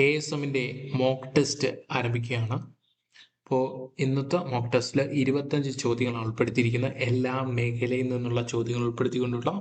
ASMന്റെ mock test ആരംഭിക്കുകയാണ്. അപ്പോൾ ഇന്നത്തെ മോക്ക് ടെസ്റ്റിൽ 25 ചോദ്യങ്ങളാണ് ഉൾപ്പെടുത്തിയിരിക്കുന്നത്. എല്ലാ മേഖലയിൽ നിന്നുള്ള ചോദ്യങ്ങൾ ഉൾപ്പെടുത്തിക്കൊണ്ടുള്ള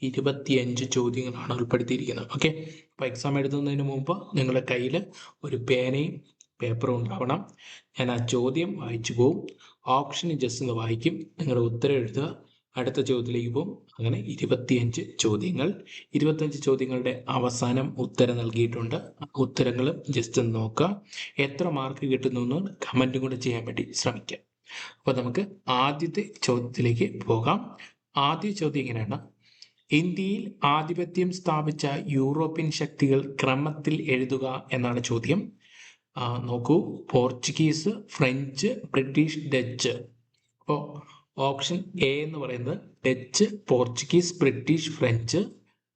25 ചോദ്യങ്ങളാണ് ഉൾപ്പെടുത്തിയിരിക്കുന്നത്. ഓക്കെ, അപ്പോൾ എക്സാം എഴുതുന്നതിന് മുമ്പ് നിങ്ങളുടെ കയ്യിൽ ഒരു പേനയും പേപ്പറും ഉണ്ടാവണം. ഞാൻ ആ ചോദ്യം വായിച്ചു പോകും, ഓപ്ഷന് ജസ്റ്റ് ഒന്ന് വായിക്കും, നിങ്ങളുടെ ഉത്തരം എഴുതുക, അടുത്ത ചോദ്യത്തിലേക്ക് പോകും. അങ്ങനെ 25 ചോദ്യങ്ങൾ. 25 ചോദ്യങ്ങളുടെ അവസാനം ഉത്തരം നൽകിയിട്ടുണ്ട്. ഉത്തരങ്ങളും ജസ്റ്റ് ഒന്ന് നോക്കുക. എത്ര മാർക്ക് കിട്ടുന്നു എന്ന് കമൻറ്റും കൂടെ ചെയ്യാൻ വേണ്ടി ശ്രമിക്കാം. അപ്പോൾ നമുക്ക് ആദ്യത്തെ ചോദ്യത്തിലേക്ക് പോകാം. ആദ്യ ചോദ്യം ഇങ്ങനെയാണ്: ഇന്ത്യയിൽ ആധിപത്യം സ്ഥാപിച്ച യൂറോപ്യൻ ശക്തികൾ ക്രമത്തിൽ എഴുതുക എന്നാണ് ചോദ്യം. നോക്കൂ, പോർച്ചുഗീസ്, ഫ്രഞ്ച്, ബ്രിട്ടീഷ്, ഡച്ച്. അപ്പോൾ ഓപ്ഷൻ എ എന്ന് പറയുന്നത് Dutch, Portuguese, British, French.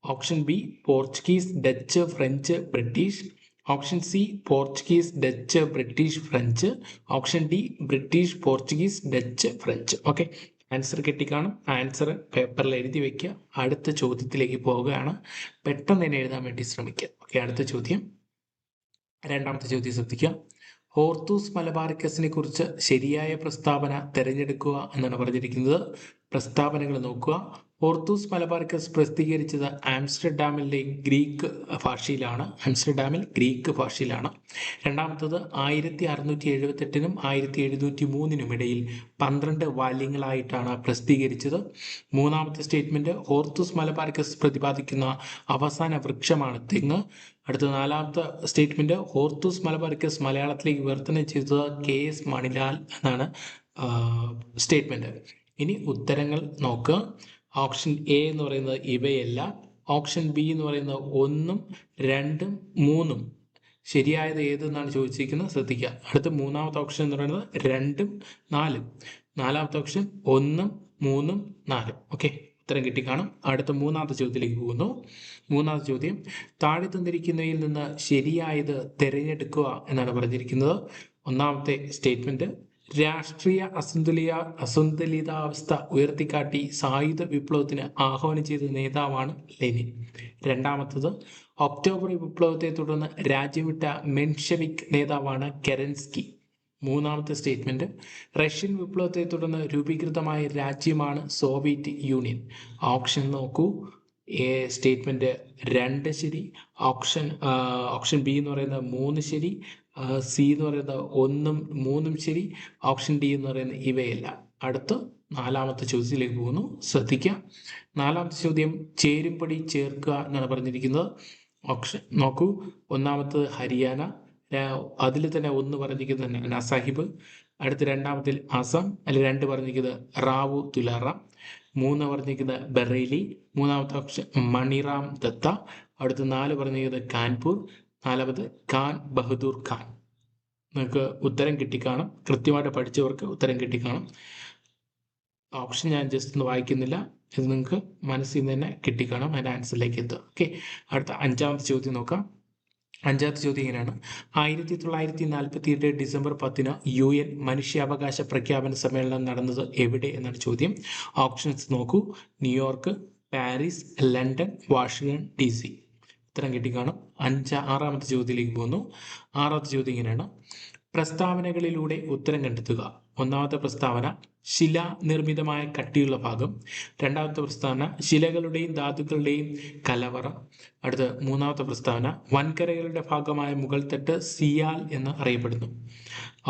Option B Portuguese, Dutch, French, British. Option C Portuguese, Dutch, British, French. Option D British, Portuguese, Dutch, French. Okay, answer കിട്ടിക്കാണും. ആൻസർ പേപ്പറിൽ എഴുതി വെക്കുക. അടുത്ത ചോദ്യത്തിലേക്ക് പോവുകയാണ്. പെട്ടെന്ന് തന്നെ എഴുതാൻ വേണ്ടി ശ്രമിക്കുക. ഓക്കെ, അടുത്ത ചോദ്യം, രണ്ടാമത്തെ ചോദ്യം ശ്രദ്ധിക്കുക. ഹോർത്തൂസ് മലബാറിക്കസിനെ കുറിച്ച് ശരിയായ പ്രസ്താവന തിരഞ്ഞെടുക്കുക എന്നാണ് പറഞ്ഞിരിക്കുന്നത്. പ്രസ്താവനകൾ നോക്കുക. ഹോർത്തൂസ് മലബാറിക്കസ് പ്രസിദ്ധീകരിച്ചത് ആംസ്റ്റർഡാമിലെ ഗ്രീക്ക് ഭാഷയിലാണ്. രണ്ടാമത്തത് 1678 1703 ഇടയിൽ 12 വാല്യങ്ങളായിട്ടാണ് പ്രസിദ്ധീകരിച്ചത്. മൂന്നാമത്തെ സ്റ്റേറ്റ്മെന്റ്, ഹോർത്തൂസ് മലബാറിക്കസ് പ്രതിപാദിക്കുന്ന അവസാന വൃക്ഷമാണ് തെങ്ങ്. അടുത്ത നാലാമത്തെ സ്റ്റേറ്റ്മെന്റ്, ഹോർത്തൂസ് മലബാറിക്കസ് മലയാളത്തിലേക്ക് വിവർത്തനം ചെയ്തത് KS മണിലാൽ എന്നാണ് സ്റ്റേറ്റ്മെന്റ്. ഇനി ഉത്തരങ്ങൾ നോക്കുക. ഓപ്ഷൻ എ എന്ന് പറയുന്നത് ഇവയല്ല. ഓപ്ഷൻ ബി എന്ന് പറയുന്നത് 1, 2, 3. ശരിയായത് ഏതെന്നാണ് ചോദിച്ചിരിക്കുന്നത്, ശ്രദ്ധിക്കുക. അടുത്ത മൂന്നാമത്തെ ഓപ്ഷൻ എന്ന് പറയുന്നത് 2, 4. നാലാമത്തെ ഓപ്ഷൻ 1, 3, 4. ഓക്കെ, ഉത്തരം കിട്ടിക്കാണും. അടുത്ത മൂന്നാമത്തെ ചോദ്യത്തിലേക്ക് പോകുന്നു. മൂന്നാമത്തെ ചോദ്യം, താഴെ തന്നിരിക്കുന്നതിൽ നിന്ന് ശരിയായത് തിരഞ്ഞെടുക്കുക എന്നാണ് പറഞ്ഞിരിക്കുന്നത്. ഒന്നാമത്തെ സ്റ്റേറ്റ്മെന്റ്, രാഷ്ട്രീയ അസന്തുലിതാവസ്ഥ ഉയർത്തിക്കാട്ടി സായുധ വിപ്ലവത്തിന് ആഹ്വാനം ചെയ്ത നേതാവാണ് ലെനിൻ. രണ്ടാമത്തത്, ഒക്ടോബർ വിപ്ലവത്തെ തുടർന്ന് രാജ്യം വിട്ട മെൻഷെവിക് നേതാവാണ് കെരൻസ്കി. മൂന്നാമത്തെ സ്റ്റേറ്റ്മെന്റ്, റഷ്യൻ വിപ്ലവത്തെ തുടർന്ന് രൂപീകൃതമായ രാജ്യമാണ് സോവിയറ്റ് യൂണിയൻ. ഓപ്ഷൻ നോക്കൂ. എ സ്റ്റേറ്റ്മെന്റ് 2 ശരി. ഓപ്ഷൻ ബി എന്ന് പറയുന്നത് 3 ശരി. സി എന്ന് പറയുന്നത് 1, 3 ശരി. ഓപ്ഷൻ ഡി എന്ന് പറയുന്നത് ഇവയല്ല. അടുത്ത നാലാമത്തെ ചോദ്യത്തിലേക്ക് പോകുന്നു, ശ്രദ്ധിക്കുക. നാലാമത്തെ ചോദ്യം, ചേരുംപടി ചേർക്കുക എന്നാണ് പറഞ്ഞിരിക്കുന്നത്. ഓപ്ഷൻ നോക്കൂ. ഒന്നാമത്തത് ഹരിയാന, അതിൽ തന്നെ 1 പറഞ്ഞിരിക്കുന്നത് നസാഹിബ്. അടുത്ത രണ്ടാമത്തിൽ അസം, അതിൽ 2 പറഞ്ഞിരിക്കുന്നത് റാവു തുലാറാം. 3 പറഞ്ഞിരിക്കുന്നത് ബറേലി. മൂന്നാമത്തെ ഓപ്ഷൻ മണിറാം ദത്ത. അടുത്ത 4 പറഞ്ഞിരിക്കുന്നത് കാൺപൂർ. നാലാമത് ഖാൻ ബഹദൂർ ഖാൻ. നിങ്ങൾക്ക് ഉത്തരം കിട്ടിക്കാണും. കൃത്യമായിട്ട് പഠിച്ചവർക്ക് ഉത്തരം കിട്ടിക്കാണും. ഓപ്ഷൻ ഞാൻ ജസ്റ്റ് ഒന്ന് വായിക്കുന്നില്ല, ഇത് നിങ്ങൾക്ക് മനസ്സിൽ നിന്ന് തന്നെ കിട്ടിക്കാണും. അതിൻ്റെ ആൻസറിലേക്ക് എത്തുക. ഓക്കെ, അടുത്ത അഞ്ചാമത്തെ ചോദ്യം നോക്കാം. അഞ്ചാമത്തെ ചോദ്യം ഇങ്ങനെയാണ്: 1948 ഡിസംബർ 10 UN മനുഷ്യാവകാശ പ്രഖ്യാപന സമ്മേളനം നടന്നത് എവിടെ എന്നാണ് ചോദ്യം. ഓപ്ഷൻസ് നോക്കൂ. New York, Paris, London, Washington DC. ഉത്തരം കിട്ടിക്കാണും. ആറാമത്തെ ചോദ്യത്തിലേക്ക് പോകുന്നു. ആറാമത്തെ ചോദ്യം ഇങ്ങനെയാണ്: പ്രസ്താവനകളിലൂടെ ഉത്തരം കണ്ടെത്തുക. ഒന്നാമത്തെ പ്രസ്താവന, ശിലാനിർമ്മിതമായ കട്ടിയുള്ള ഭാഗം. രണ്ടാമത്തെ പ്രസ്താവന, ശിലകളുടെയും ധാതുക്കളുടെയും കലവറ. അടുത്ത മൂന്നാമത്തെ പ്രസ്താവന, വൻകരകളുടെ ഭാഗമായ മുകൾ തട്ട് സിയാൽ എന്ന് അറിയപ്പെടുന്നു.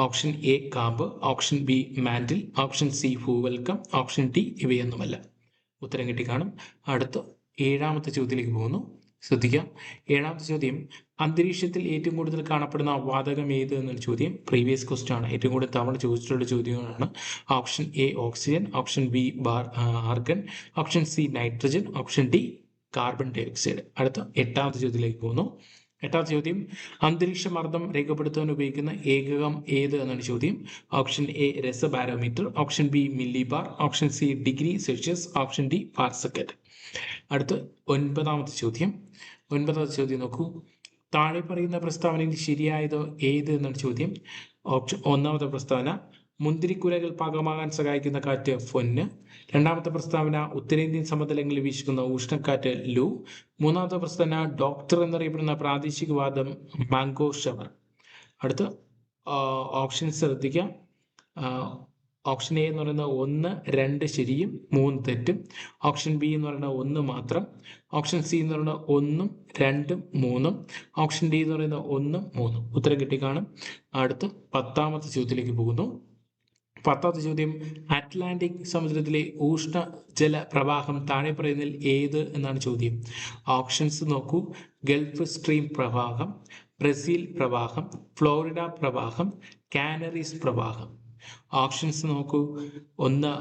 ഓപ്ഷൻ എ കാമ്പ്, option B mantle, option C ഭൂവൽക്കം, ഓപ്ഷൻ ഡി ഇവയൊന്നുമല്ല. ഉത്തരം കിട്ടിക്കാണും. അടുത്ത ഏഴാമത്തെ ചോദ്യത്തിലേക്ക് പോകുന്നു, ശ്രദ്ധിക്കാം. ഏഴാമത്തെ ചോദ്യം, അന്തരീക്ഷത്തിൽ ഏറ്റവും കൂടുതൽ കാണപ്പെടുന്ന വാതകം ഏത് എന്നൊരു ചോദ്യം. പ്രീവിയസ് ക്വസ്റ്റ്യൻ ആണ്, ഏറ്റവും കൂടുതൽ തവണ ചോദിച്ചിട്ടുള്ള ചോദ്യങ്ങളാണ്. Option A oxygen, option B argon, option C nitrogen, option D carbon dioxide. അടുത്ത എട്ടാമത്തെ ചോദ്യത്തിലേക്ക് പോകുന്നു. എട്ടാമത്തെ ചോദ്യം, അന്തരീക്ഷമർദ്ദം രേഖപ്പെടുത്താൻ ഉപയോഗിക്കുന്ന ഏകകം ഏത് എന്നാണ് ചോദ്യം. ഓപ്ഷൻ എ രസബാരോമീറ്റർ, option B millibar, option C degree Celsius, option D per second. അടുത്ത ഒൻപതാമത്തെ ചോദ്യം നോക്കൂ. താഴെ പറയുന്ന പ്രസ്താവനയിൽ ശരിയായത് ഏത് എന്നാണ് ചോദ്യം. ഒന്നാമത്തെ പ്രസ്താവന, മുന്തിരിക്കുലകൾ പാകമാകാൻ സഹായിക്കുന്ന കാറ്റ് ഫൊന്ന്. രണ്ടാമത്തെ പ്രസ്താവന ഉത്തരേന്ത്യൻ സമതലങ്ങളിൽ വീശുന്ന ഉഷ്ണക്കാറ്റ് ലൂ. മൂന്നാമത്തെ പ്രസ്താവന ഡോക്ടർ എന്നറിയപ്പെടുന്ന പ്രാദേശികവാദം മാംഗോ ഷവർ. അടുത്ത ഓപ്ഷൻസ് ശ്രദ്ധിക്കുക. ഓപ്ഷൻ എ എന്ന് പറയുന്നത് 1, 2 ശരിയും 3 തെറ്റും. ഓപ്ഷൻ ബി എന്ന് പറയുന്നത് 1 മാത്രം. ഓപ്ഷൻ സി എന്ന് പറയുന്നത് 1, 2, 3. ഓപ്ഷൻ ഡി എന്ന് പറയുന്നത് 1, 3. ഉത്തരം കിട്ടിക്കാണും. അടുത്ത് 10ാമത്തെ ചോദ്യത്തിലേക്ക് പോകുന്നു. 10ാമത്തെ ചോദ്യം അറ്റ്ലാന്റിക് സമുദ്രത്തിലെ ഉഷ്ണജല പ്രവാഹം താഴെ പറയുന്നതിൽ ഏത് എന്നാണ് ചോദ്യം. ഓപ്ഷൻസ് നോക്കൂ. ഗൾഫ് സ്ട്രീം പ്രവാഹം, ബ്രസീൽ പ്രവാഹം, ഫ്ലോറിഡ പ്രവാഹം, കാനറീസ് പ്രവാഹം. ഓപ്ഷൻസ് നോക്കൂ. 1,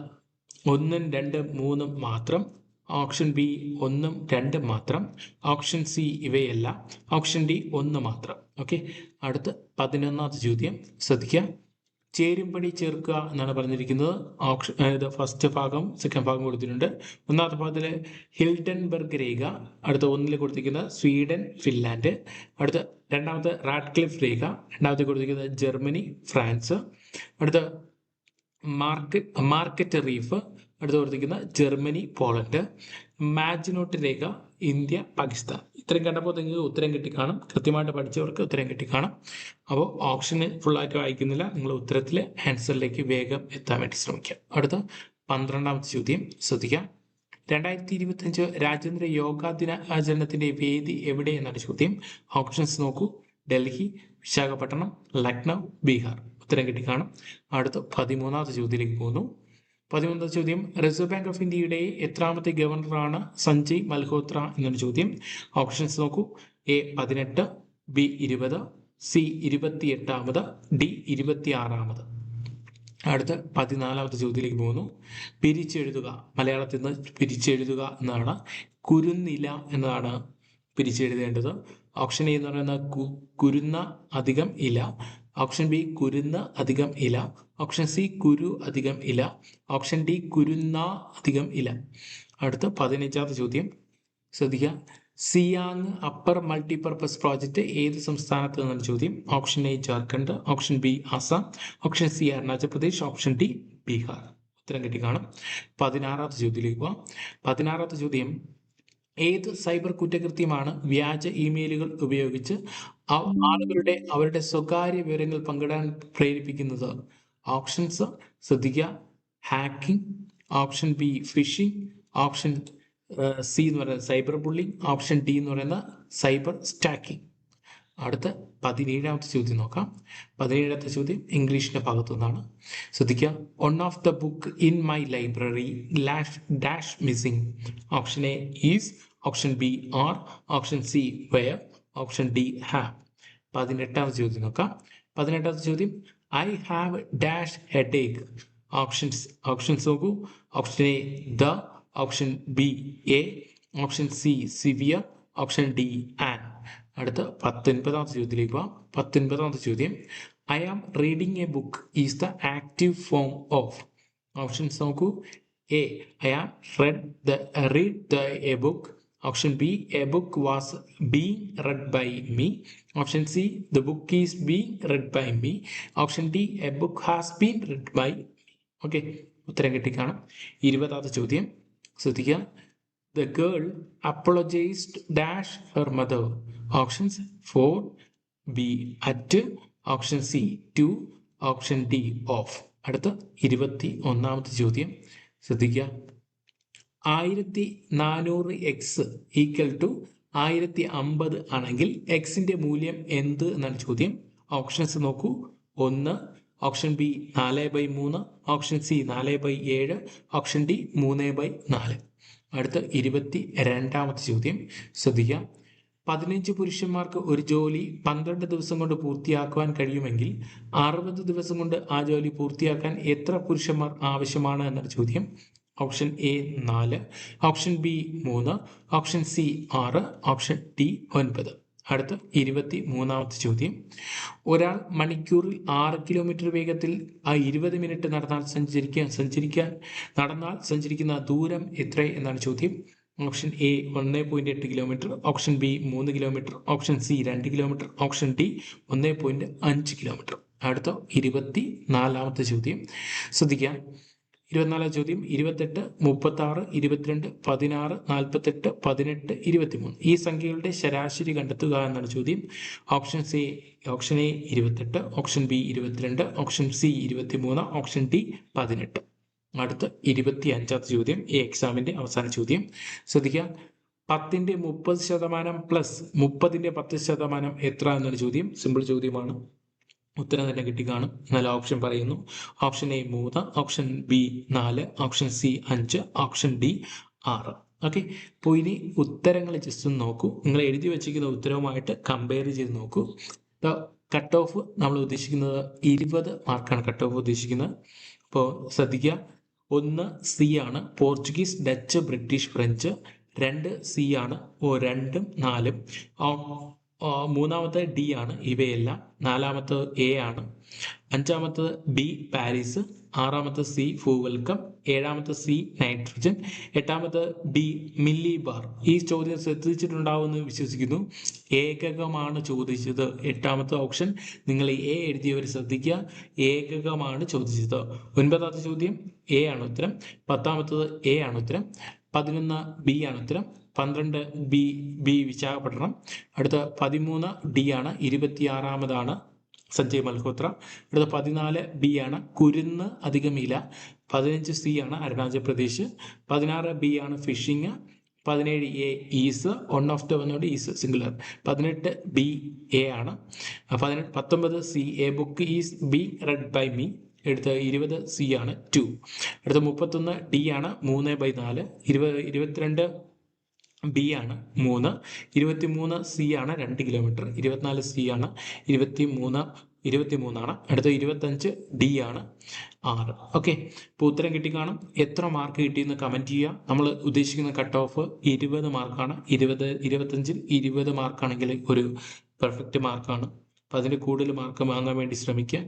2, 3 മാത്രം. ഓപ്ഷൻ ബി 1, 2 മാത്രം. ഓപ്ഷൻ സി ഇവയല്ല. ഓപ്ഷൻ ഡി 1 മാത്രം. ഓക്കെ. അടുത്ത് 11ാമത്തെ ചോദ്യം ശ്രദ്ധിക്കുക. ചേരുംപടി ചേർക്കുക എന്നാണ് പറഞ്ഞിരിക്കുന്നത്. ഓപ്ഷൻ ഫസ്റ്റ് ഭാഗം സെക്കൻഡ് ഭാഗം കൊടുത്തിട്ടുണ്ട്. ഒന്നാമത്തെ ഭാഗത്തിൽ ഹിൽഡൻബർഗ് രേഖ, അടുത്ത 1 കൊടുത്തിരിക്കുന്നത് സ്വീഡൻ ഫിൻലാൻഡ്, അടുത്ത രണ്ടാമത്തെ റാഡ്ക്ലിഫ് രേഖ, രണ്ടാമത്തെ കൊടുത്തിരിക്കുന്നത് ജർമ്മനി ഫ്രാൻസ്, അടുത്ത മാർക്കറ്റ് റീഫ്, അടുത്ത കൊടുത്തിരിക്കുന്ന ജർമ്മനി പോളണ്ട്, മാജിനോട്ട് രേഖ ഇന്ത്യ പാകിസ്ഥാൻ. ഇത്രയും കണ്ടപ്പോൾ നിങ്ങൾക്ക് ഉത്തരം കിട്ടിക്കാണും. കൃത്യമായിട്ട് പഠിച്ചവർക്ക് ഉത്തരം കിട്ടിക്കാണും. അപ്പോൾ ഓപ്ഷന് ഫുള്ളായിട്ട് വായിക്കുന്നില്ല. നിങ്ങൾ ഉത്തരത്തിലെ ആൻസറിലേക്ക് വേഗം എത്താൻ വേണ്ടി ശ്രമിക്കാം. അടുത്ത 12ാമത്തെ ചോദ്യം ശ്രദ്ധിക്കാം. 2025 രാജ്യാന്തര യോഗാ ദിന ആചരണത്തിന്റെ വേദി എവിടെ എന്നാണ് ചോദ്യം. ഓപ്ഷൻസ് നോക്കൂ. ഡൽഹി, വിശാഖപട്ടണം, ലക്നൗ, ബീഹാർ. ഉത്തരം കിട്ടിക്കാണും. അടുത്ത 13ാമത്തെ ചോദ്യത്തിലേക്ക് പോകുന്നു. 13ാമത്തെ ചോദ്യം റിസർവ് ബാങ്ക് ഓഫ് ഇന്ത്യയുടെ എത്രാമത്തെ ഗവർണറാണ് സഞ്ജയ് മൽഹോത്ര എന്നാണ് ചോദ്യം. ഓപ്ഷൻസ് നോക്കൂ. A 18, B 20, C 28, D 26. അടുത്ത 14ാമത്തെ ചോദ്യത്തിലേക്ക് പോകുന്നു. പിരിച്ചെഴുതുക, മലയാളത്തിൽ നിന്ന് പിരിച്ചെഴുതുക എന്നാണ്. കുരുന്നില എന്നതാണ് പിരിച്ചെഴുതേണ്ടത്. ഓപ്ഷൻ എ എന്ന് പറയുന്നത് കുരുന്ന അധികം ഇല, ഓപ്ഷൻ ബി കുരുന്ന് അധികം ഇല, ഓപ്ഷൻ സി കുരു അധികം ഇല, ഓപ്ഷൻ ഡി കുരുന്ന അധികം ഇല. അടുത്ത 15ാമത്തെ ചോദ്യം ശ്രദ്ധിക്കുക. സിയാങ് അപ്പർ മൾട്ടിപർപ്പസ് പ്രോജക്റ്റ് ഏത് സംസ്ഥാനത്ത് നിന്നാണ് ചോദ്യം. Option A Jharkhand, option B Assam, option C Arunachal Pradesh, option D Bihar. ഉത്തരം കിട്ടിക്കാണും. 16ാമത്തെ ചോദ്യത്തിലേക്ക് പോവാം. 16ാമത്തെ ചോദ്യം ഏത് സൈബർ കുറ്റകൃത്യമാണ് വ്യാജ ഇമെയിലുകൾ ഉപയോഗിച്ച് ആളുകളുടെ അവരുടെ സ്വകാര്യ വിവരങ്ങൾ പങ്കിടാൻ പ്രേരിപ്പിക്കുന്നത്. ഓപ്ഷൻസ് ശ്രദ്ധിക്കുക. Hacking, option B phishing, option C എന്ന് പറയുന്നത് സൈബർ ബുള്ളിങ്, ഓപ്ഷൻ ഡി എന്ന് പറയുന്ന സൈബർ സ്റ്റാക്കിംഗ്. അടുത്ത 17ാമത്തെ ചോദ്യം നോക്കാം. 17ാമത്തെ ചോദ്യം ഇംഗ്ലീഷിന്റെ ഭാഗത്തു നിന്നാണ്. ശ്രദ്ധിക്കുക. One of the book in my library dash missing. Option A is, option B are, option C were, option D have. 18ാമത്തെ ചോദ്യം നോക്കാം. 18ാമത്തെ ചോദ്യം I have dash headache. Options നോക്കൂ. Option A the, option B a, option C severe, option D an. അടുത്ത 19ാമത്തെ ചോദ്യത്തിലേക്ക് പോവാം. 19ാമത്തെ ചോദ്യം I am reading a book is the active form of. Options നോക്കൂ. A I am read A book, option B a book was being read by me, option C the book is being read by me, option D a book has been read by me. Okay. ഉത്തരം കിട്ടിക്കാണും. 20ാമത്തെ ചോദ്യം ശ്രദ്ധിക്കുക. The girl apologized dash her mother. Options 4, B at, option C 2, option D off. അടുത്ത 21ാമത്തെ ചോദ്യം ശ്രദ്ധിക്കുക. 1400x equal to 1050 ആണെങ്കിൽ എക്സിന്റെ മൂല്യം എന്ത് എന്നാണ് ചോദ്യം. ഓപ്ഷൻസ് നോക്കൂ. 1, option B 4/3, option C 4/7, option D 3/4. അടുത്ത 22ാമത്തെ ചോദ്യം ശ്രദ്ധിക്കുക. 15 പുരുഷന്മാർക്ക് ഒരു ജോലി 12 ദിവസം കൊണ്ട് പൂർത്തിയാക്കുവാൻ കഴിയുമെങ്കിൽ 60 ദിവസം കൊണ്ട് ആ ജോലി പൂർത്തിയാക്കാൻ എത്ര പുരുഷന്മാർ ആവശ്യമാണ് എന്നാണ് ചോദ്യം. Option A 4, option B 3, option C 6, option D 9. അടുത്ത 23ാമത്തെ ചോദ്യം. ഒരാൾ മണിക്കൂറിൽ 6 കിലോമീറ്റർ വേഗത്തിൽ 20 മിനിറ്റ് നടന്നാൽ സഞ്ചരിക്കുന്ന ദൂരം എത്ര എന്നാണ് ചോദ്യം. Option A 1.8 kilometre, option B 3 kilometre, option C 2 kilometre, option D 1.5 kilometre. അടുത്ത 24ാമത്തെ ചോദ്യം ശ്രദ്ധിക്കുക. 24ാം ചോദ്യം 28, 36, 22, 16, 48, 18, 23 ഈ സംഖ്യകളുടെ ശരാശരി കണ്ടെത്തുക എന്നാണ് ചോദ്യം. Option A 28, option B 22, option C 23, option D 18. അടുത്ത 25ാമത്തെ ചോദ്യം ഈ എക്സാമിന്റെ അവസാന ചോദ്യം ശ്രദ്ധിക്കുക. 10ന്റെ 30% പ്ലസ് 30ന്റെ 10% എത്ര എന്നൊരു ചോദ്യം. സിമ്പിൾ ചോദ്യമാണ്, ഉത്തരം തന്നെ കിട്ടിക്കാണും. 4 ഓപ്ഷൻ പറയുന്നു. Option A 3, option B 4, option C 5, option D 6. Okay, അപ്പോൾ ഇനി ഉത്തരങ്ങൾ ജസ്റ്റ് ഒന്ന് നോക്കൂ. നിങ്ങൾ എഴുതി വെച്ചിരിക്കുന്ന ഉത്തരവുമായിട്ട് കമ്പയർ ചെയ്ത് നോക്കൂ. കട്ട് ഓഫ് നമ്മൾ ഉദ്ദേശിക്കുന്നത് 20 മാർക്കാണ് കട്ട് ഓഫ് ഉദ്ദേശിക്കുന്നത്. അപ്പോൾ ശ്രദ്ധിക്കുക. 1 സി ആണ്, Portuguese, Dutch, British, French. 2 C ആണ്, 2ഉം 4ഉം. മൂന്നാമത്തെ ഡി ആണ്, ഇവയെല്ലാം. 4ാമത്തത് എ ആണ്. 5ാമത്തത് ബി പാരീസ്. 6ാമത്തെ സി ഭൂവൽക്കം. 7ാമത്തെ സി നൈട്രജൻ. 8ാമത്തെ ഡി മില്ലി ബാർ. ഈ ചോദ്യം ശ്രദ്ധിച്ചിട്ടുണ്ടാവുമെന്ന് വിശ്വസിക്കുന്നു. ഏകകമാണ് ചോദിച്ചത്. 8ാമത്തെ ഓപ്ഷൻ നിങ്ങൾ എ എഴുതിയവർ ശ്രദ്ധിക്കുക, ഏകകമാണ് ചോദിച്ചത്. 9ാമത്തെ ചോദ്യം എ ആണ് ഉത്തരം. 10ാമത്തത് എ ആണ് ഉത്തരം. 11 ബി ആണ് ഉത്തരം. 12 ബി വിശാഖപട്ടണം. അടുത്ത 13 ഡി ആണ്. 26ാമതാണ് സഞ്ജയ് മൽഹോത്ര. അടുത്ത 14 ബി ആണ്, കുരുന്ന് അധികം ഇല. 15 സി ആണ്, അരുണാചൽ പ്രദേശ്. 16 ബി ആണ്, fishing. 17 A is, one of the വന്നോട് ഈസ് സിംഗുലർ. 18 ബി എ ആണ്. 19 C a book is being read by me. അടുത്ത 20 സി ആണ്, 2. അടുത്ത 31 ഡി ആണ്, 3/4. 22 ബി ആണ്, 3. 23 സി ആണ്, 2 കിലോമീറ്റർ. 24 സി ആണ്, 23 ആണ്. അടുത്ത 25 ഡി ആണ്, 6. ഓക്കെ, ഇപ്പോൾ ഉത്തരം കിട്ടിക്കാണും. എത്ര മാർക്ക് കിട്ടിയെന്ന് കമൻറ്റ് ചെയ്യുക. നമ്മൾ ഉദ്ദേശിക്കുന്ന കട്ട് ഓഫ് 20 മാർക്കാണ്. 25ൽ 20 മാർക്കാണെങ്കിൽ ഒരു പെർഫെക്റ്റ് മാർക്കാണ്. അപ്പോൾ അതിന് കൂടുതൽ മാർക്ക് വാങ്ങാൻ വേണ്ടി ശ്രമിക്കുക.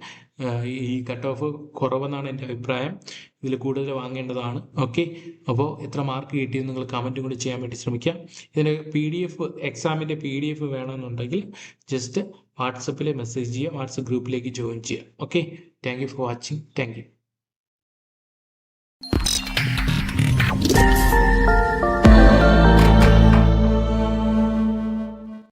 ഈ കട്ട് ഓഫ് കുറവെന്നാണ് എൻ്റെ അഭിപ്രായം. ഇതിൽ കൂടുതൽ വാങ്ങേണ്ടതാണ്. ഓക്കെ, അപ്പോൾ എത്ര മാർക്ക് കിട്ടിയെന്ന് നിങ്ങൾ കമൻറ്റും കൂടി ചെയ്യാൻ വേണ്ടി ശ്രമിക്കുക. ഇതിന് എക്സാമിൻ്റെ PDF വേണമെന്നുണ്ടെങ്കിൽ ജസ്റ്റ് വാട്സപ്പിൽ മെസ്സേജ് ചെയ്യുക, വാട്സപ്പ് ഗ്രൂപ്പിലേക്ക് ജോയിൻ ചെയ്യുക. Okay, thank you for watching. Thank you.